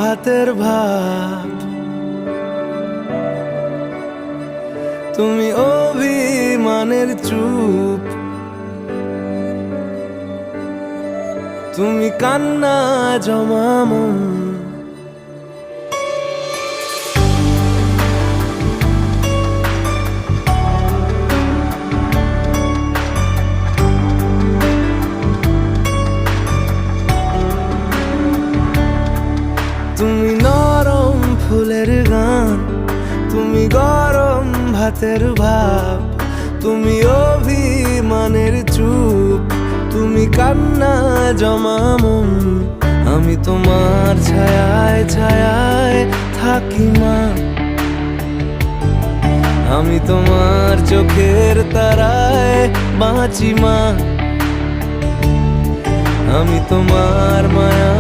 ভাতের ভাত। তুমি অভিমানের চুপ, তুমি কান্না জমা মন। তুমি নরম ফুলের গান, তুমি গরম ভাতের ভাব, তুমি অভিমানের চুপ, তুমি কান্না জমা মন। আমি তোমার ছায়ায় ছায়ায় থাকি মা, আমি তোমার চোখের তারায় বাঁচি মা, আমি তোমার মায়া